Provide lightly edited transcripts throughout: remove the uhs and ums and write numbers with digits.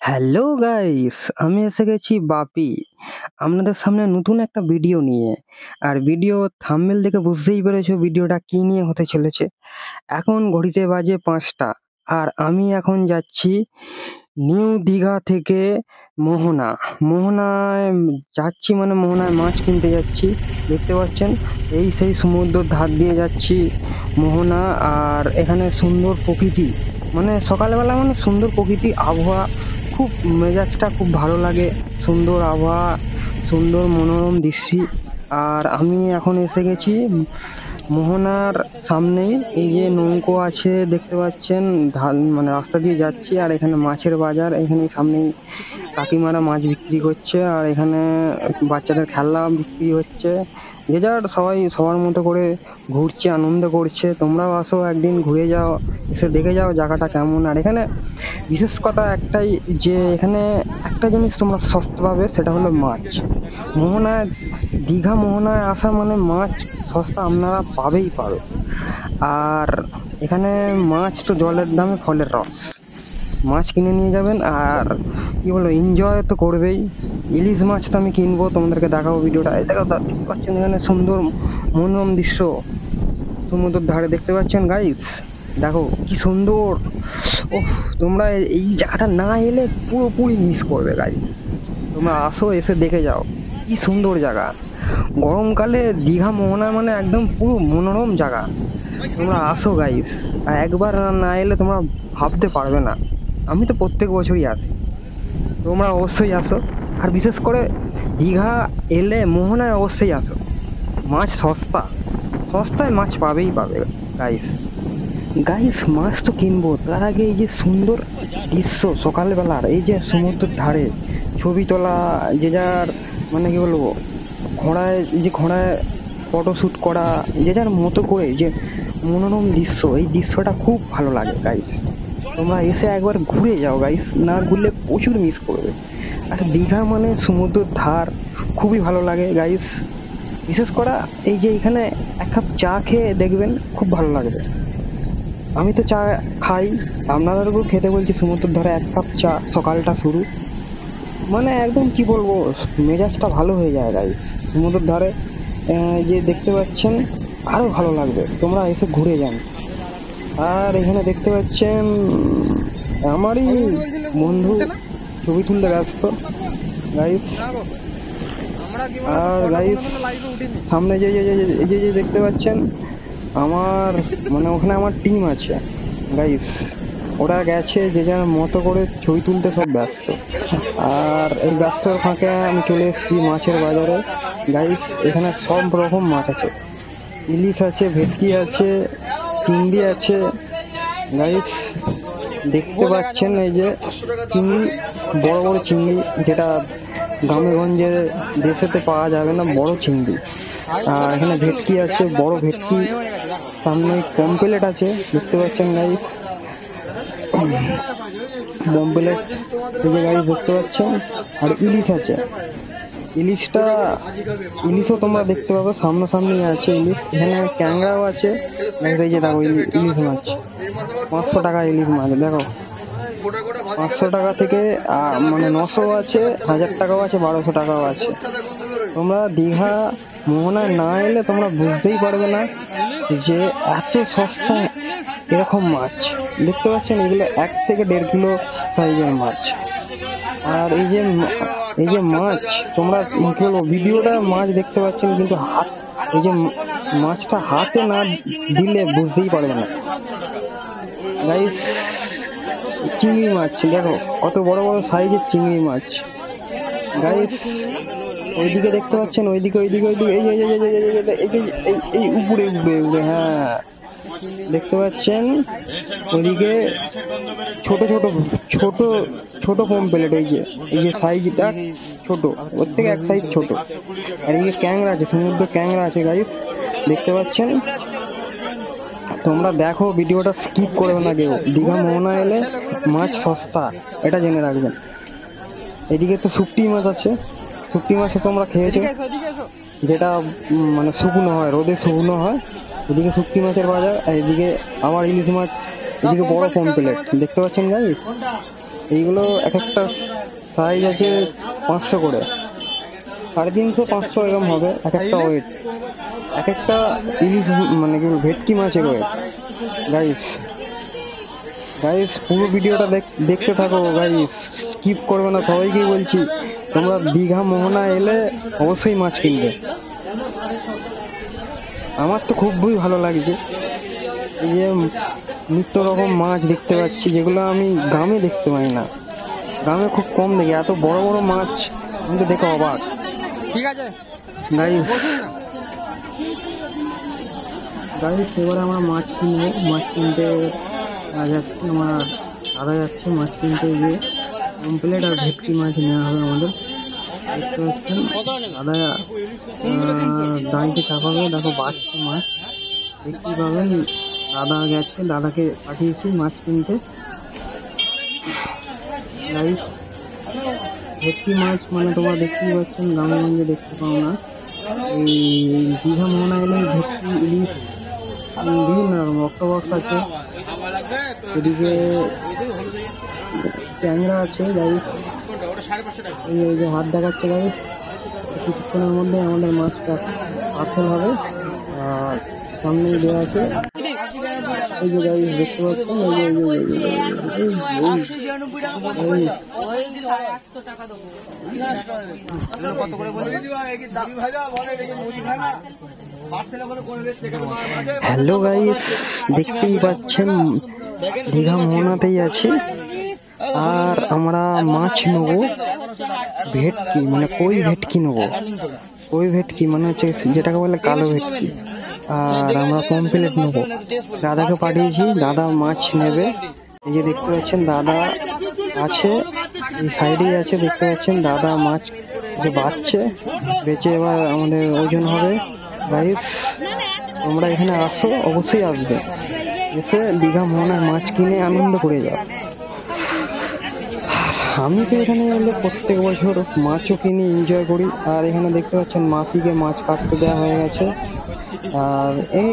Hello guys, আমি এসে গেছি বাপি আপনাদের সামনে নতুন একটা ভিডিও নিয়ে। আর ভিডিও থাম্বনেল দেখে বুঝতেই পেরেছো ভিডিওটা কি নিয়ে হতে চলেছে। এখন ঘড়িতে বাজে 5টা আর আমি এখন যাচ্ছি নিউ দীঘা থেকে মোহনা। মোহনায় যাচ্ছি মানে মোহনায় মাছ কিনতে যাচ্ছি। দেখতে পাচ্ছেন এই সেই সমুদ্রের ধার দিয়ে যাচ্ছি মোহনা। আর এখানে সুন্দর প্রকৃতি, মানে সকালবেলা মানে সুন্দর প্রকৃতি আবহাওয়া, খুব মেজাজটা খুব ভালো লাগে। সুন্দর আবহাওয়া, সুন্দর মনোরম দৃশ্য। আর আমি এখন এসে গেছি মোহনার সামনেই। এই যে নৌকো আছে দেখতে পাচ্ছেন, ঢাল মানে রাস্তা দিয়ে যাচ্ছি। আর এখানে মাছের বাজার, এখানে সামনেই কাকিমারা মাছ বিক্রি করছে। আর এখানে বাচ্চাদের খেলনা বিক্রি হচ্ছে। যে যার সবাই সবার মতো করে ঘুরছে, আনন্দ করছে। তোমরাও আসো, একদিন ঘুরে যাও, এসে দেখে যাও জায়গাটা কেমন। আর এখানে বিশেষ কথা একটাই, যে এখানে একটা জিনিস তোমরা সস্তা পাবে, সেটা হলো মাছ। মোহনায়, দীঘা মোহনায় আসা মানে মাছ সস্তা আপনারা পাবেই পাবে। আর এখানে মাছ তো জলের দামে ফলের রস, মাছ কিনে নিয়ে যাবেন। আর কি বলো, এনজয় তো করবেই। ইলিশ মাছ তো আমি কিনবো, তোমাদেরকে দেখাবো ভিডিওটা। এই দেখো দেখতে পাচ্ছেন এখানে সুন্দর মনোরম দৃশ্য সমুদ্রের ধারে, দেখতে পাচ্ছেন গাইস, দেখো কি সুন্দর। ওহ, তোমরা এই জায়গাটা না এলে পুরোপুরি মিস করবে গাইস। তোমরা আসো, এসে দেখে যাও কি সুন্দর জায়গা। গরমকালে দীঘা মোহনা মানে একদম পুরো মনোরম জায়গা। তোমরা আসো গাইস, আর একবার না এলে তোমরা ভাবতে পারবে না। আমি তো প্রত্যেক বছরই আসি, তোমরা অবশ্যই আসো। আর বিশেষ করে দীঘা এলে মোহনায় অবশ্যই আসো। মাছ সস্তা, সস্তায় মাছ পাবেই পাবে গাইস। গাইস মাছ তো কিনবো, তার আগে এই যে সুন্দর দৃশ্য সকালবেলার, এই যে সমুদ্রের ধারে ছবি তোলা, যে যার মানে কি বলবো, ঘোড়ায়, এই যে ঘোড়ায় ফটোশ্যুট করা, যে যার মতো করে যে মনোরম দৃশ্য, এই দৃশ্যটা খুব ভালো লাগে গাইস। তোমরা এসে একবার ঘুরে যাও গাইস, না ঘুরলে প্রচুর মিস করবে। আর দীঘা মানে সমুদ্রের ধার, খুবই ভালো লাগে গাইস। বিশেষ করে এই যে এখানে এক কাপ চা খেয়ে দেখবেন, খুব ভালো লাগবে। আমি তো চা খাই, আপনাদেরকেও খেতে বলছি সমুদ্রের ধারে এক কাপ চা, সকালটা শুরু মানে একদম কি বলবো, মেজাজটা ভালো হয়ে যায় গাইস সমুদ্রের ধারে। যে দেখতে পাচ্ছেন আরও ভালো লাগবে, তোমরা এসে ঘুরে যান। আর এখানে দেখতে পাচ্ছেন আমারই বন্ধু ছবি তুলতে ব্যস্ত গাইস। আর গাইস সামনে যে যে যে- এই যে যে দেখতে পাচ্ছেন, আমার মানে ওখানে আমার টিম আছে গাইস। ওরা গেছে যে যার মতো করে ছবি তুলতে, সব ব্যস্ত। আর এই ব্যস্তর ফাঁকে আমি চলে এসেছি মাছের বাজারে গাইস। এখানে সব রকম মাছ আছে, ইলিশ আছে, ভেটকি আছে, চিংড়ি আছে গাইস। দেখতে পাচ্ছেন এই যে চিংড়ি, বড় বড় চিংড়ি, যেটা গ্রামে গঞ্জে দেশেতে পাওয়া যাবে না, বড় চিংড়ি। আর এখানে ভেটকি আছে, বড় ভেটকি। সামনে পমপ্লেট আছে, দেখতে পাচ্ছেন গাইস, পমপ্লেট এই যে গাইস দেখতে পাচ্ছেন। আর ইলিশ আছে, ইলিশটা, ইলিশও তোমরা দেখতে পাবে, সামনাসামনি আছে ইলিশ। এখানে ক্যাংরাও আছে, এই যে দেখো ইলিশ মাছ 500 টাকা ইলিশ মাছ। দেখো 500 টাকা থেকে মানে 900 আছে, 1000 টাকাও আছে, 1200 টাকাও আছে। তোমরা দীঘা মোহনায় না এলে তোমরা বুঝতেই পারবে না যে এত সস্তা এরকম মাছ। দেখতে পাচ্ছেন এগুলো 1 থেকে 1.5 কিলো সাইজের মাছ। আর এই যে মাছ, তোমরা কি বলবো, ভিডিওটা মাছ দেখতে পাচ্ছেন, কিন্তু হাত, এই যে মাছটা হাতে না দিলে বুঝতেই পারবে না গাইস। চিংড়ি মাছ দেখো, কত বড় বড় সাইজের চিংড়ি মাছ গাইস। ওইদিকে দেখতে পাচ্ছেন, ওইদিকে ওইদিকে ওইদিকে এই যে এই উপরে উপরে উপরে, হ্যাঁ দেখতে পাচ্ছেন ওইদিকে ছোট ছোট ছোট ছোট পমপ্লেট। এই যে সাইজটা ছোট, ওর থেকে এক সাইজ ছোট। আর এই যে ক্যাংরা আছে, সমুদ্র ক্যাংরা আছে গাইস, দেখতে পাচ্ছেন। তোমরা দেখো, ভিডিওটা স্কিপ করবে না কেউ। দীঘা মোহনা এলে মাছ সস্তা, এটা জেনে রাখবেন। এদিকে তো শুকটি মাছ আছে, শুকটি মাছ তোমরা খেয়েছো, যেটা মানে শুকনো হয়, রোদে শুকনো হয়। এদিকে শুকটি মাছের বাজার, আর এদিকে আবার ইলিশ মাছ, এদিকে বড় পমপ্লেট দেখতে পাচ্ছেন গাইস। এইগুলো এক একটা সাইজ আছে 500 করে, 350 500 এরকম হবে এক একটা ওয়েট, এক একটা ইলিশ মানে কি ভেটকি মাছের ওয়েট। গাইস গাইস পুরো ভিডিওটা দেখতে থাকো গাইস, স্কিপ করবে না। সবাইকেই বলছি তোমরা দীঘা মোহনা এলে অবশ্যই মাছ কিনবে। আমার তো খুবই ভালো লাগছে, এই যে নিত্য রকম মাছ দেখতে পাচ্ছি যেগুলো আমি গ্রামে দেখতে পাই না, গ্রামে খুব কম দেখি। এত বড় বড় মাছ আমি তো দেখে অবাক। ঠিক আছে গাইস, গাইস এবারে আমরা মাছ কিনবো। মাছ কিনতে যাচ্ছি, আমার দাদা যাচ্ছে মাছ কিনতে, গিয়ে কমপ্লেট আর ভেটকি মাছ নেওয়া হবে আমাদের। দেখতে পাচ্ছেন দাদা গাড়িতে চাপাবে, দেখো বাড়ছে মাছ দেখতে পাবেন। দাদা গেছে, দাদাকে পাঠিয়েছি মাছ কিনতে। গাইস ভেটকি মাছ মানে তোমরা দেখতেই পাচ্ছেন, গ্রামগঞ্জে দেখতে পাও না। এই দীঘা মোহনা এলে ভেটকি ইলিশ বিভিন্ন রকম অক্টোবক্স আছে, এদিকে ট্যাংরা আছে। গাইস এই যে হাত দেখাচ্ছে গাইস, কিছুক্ষণের মধ্যে আমাদের মাছটা পার্সেল হবে। আর সামনেই দেওয়া আছে, এই যে গাইস দেখতে পাচ্ছেন, হ্যালো গাইস দেখতেই পাচ্ছেন দীঘা মোহনাতেই আছি। আর আমরা মাছ নেবো ভেটকি, মানে কই ভেটকি নেবো। কই ভেটকি মানে হচ্ছে যেটাকে বলে কালো ভেটকি। আর আমরা পমফ্লেট নেবো। দাদাকে পাঠিয়েছি, দাদা মাছ নেবে। এই যে দেখতে পাচ্ছেন দাদা আছে, এই সাইডেই আছে, দেখতে পাচ্ছেন দাদা মাছ যে বাঁচছে, বেঁচে এবার আমাদের ওজন হবে। গাইস তোমরা এখানে আসো, অবশ্যই আসবে, এসে দীঘা মোহনার মাছ কিনে আনন্দ করে যাও। আমি তো এখানে এলে প্রত্যেক বছর মাছও কিনি, এনজয় করি। আর এখানে দেখতে পাচ্ছেন মাসিকে মাছ কাটতে দেওয়া হয়ে গেছে। আর এই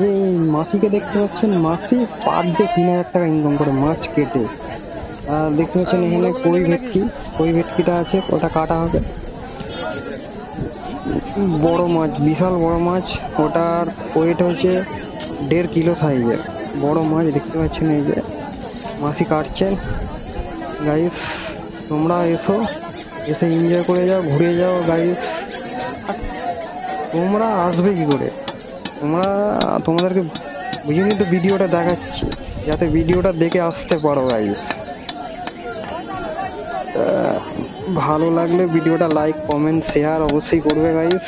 যে মাসিকে দেখতে পাচ্ছেন, মাসি পার ডে 3000 টাকা ইনকাম করে মাছ কেটে। আর দেখতে পাচ্ছেন এখানে কই ভেটকিটা আছে, ওটা কাটা হবে। বড় মাছ, বিশাল বড় মাছ, ওটার ওয়েট হচ্ছে 1.5 কিলো সাইজের বড় মাছ। দেখতে পাচ্ছেন এই যে মাসি কাটছেন। গাইস তোমরা এসো, এসে এনজয় করে যাও, ঘুরে যাও। গাইস তোমরা আসবে কি করে, তোমাদেরকে বুঝিনি তো ভিডিওটা দেখাচ্ছি, যাতে ভিডিওটা দেখে আসতে পারো। গাইস ভালো লাগলে ভিডিওটা লাইক কমেন্ট শেয়ার অবশ্যই করবে গাইস।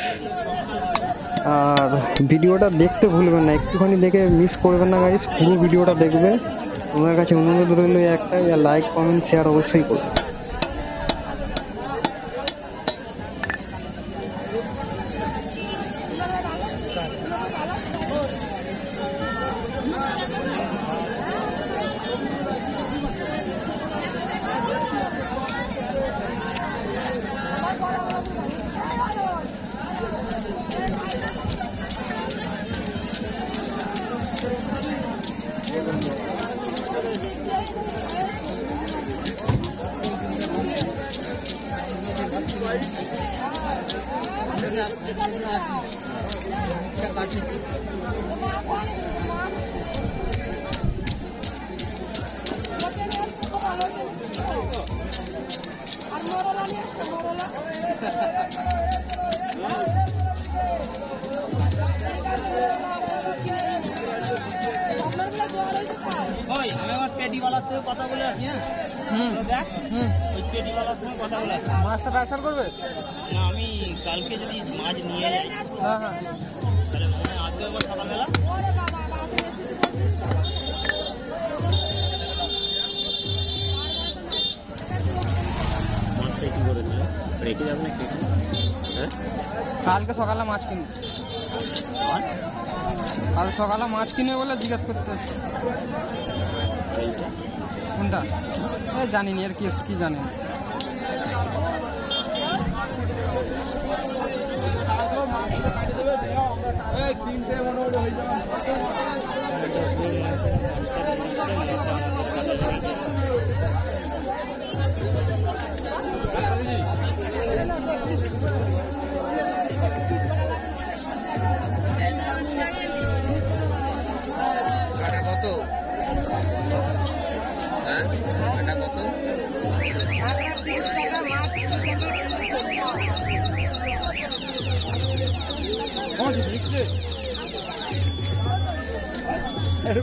আর ভিডিওটা দেখতে ভুলবেন না, একটুখানি দেখে মিস করবেন না গাইস, পুরো ভিডিওটা দেখবে। তোমার কাছে অনুরোধ রইল একটাই, লাইক কমেন্ট শেয়ার অবশ্যই করবে। মাছটা পার্সেল করবে না, আমি কালকে যদি মাছ নিয়ে যাই, হ্যাঁ হ্যাঁ তাহলে মনে হয় আজকে একবার সকালবেলা মাছটা কি করে দিলে রেখে যাবে না কেটে? হ্যাঁ কালকে সকালে মাছ কিনবে, কাল সকালে মাছ কিনবে বলে জিজ্ঞেস করতে হচ্ছে। কোনটা জানি না, এর কেস কি জানেন। কিনতে মনে হয়ে যাবে।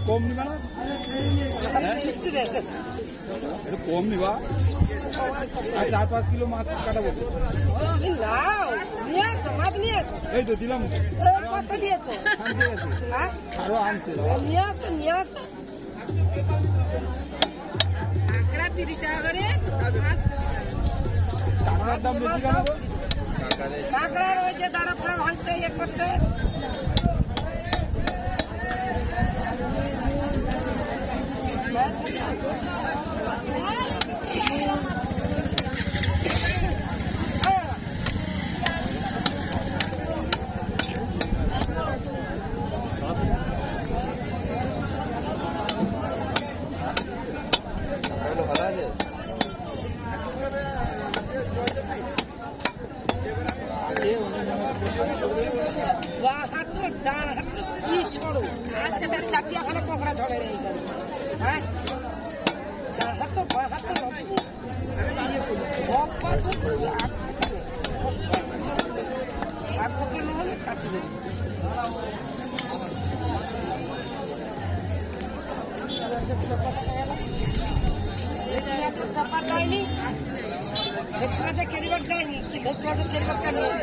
কম নিবা না একটু কম নিবা আর 4-5 কিলো মাছ কাটাবো এই তো দিলাম আরো আনছে 30 টাকা করে টাকার দাম বেশি কেন কাঁকড়ার ওই যে দাঁড়া ফোড়া ভাঙতে ইয়ে করতে কি ছড়ো আজকে চারটিয়া খানে কোকড়া ছড়ে রে হ্যাঁ হাত তো ব্যাপার দেয়নি ভেতরে কেরিবার দেয়নি কি ভেতরে কেরিবার নিয়ে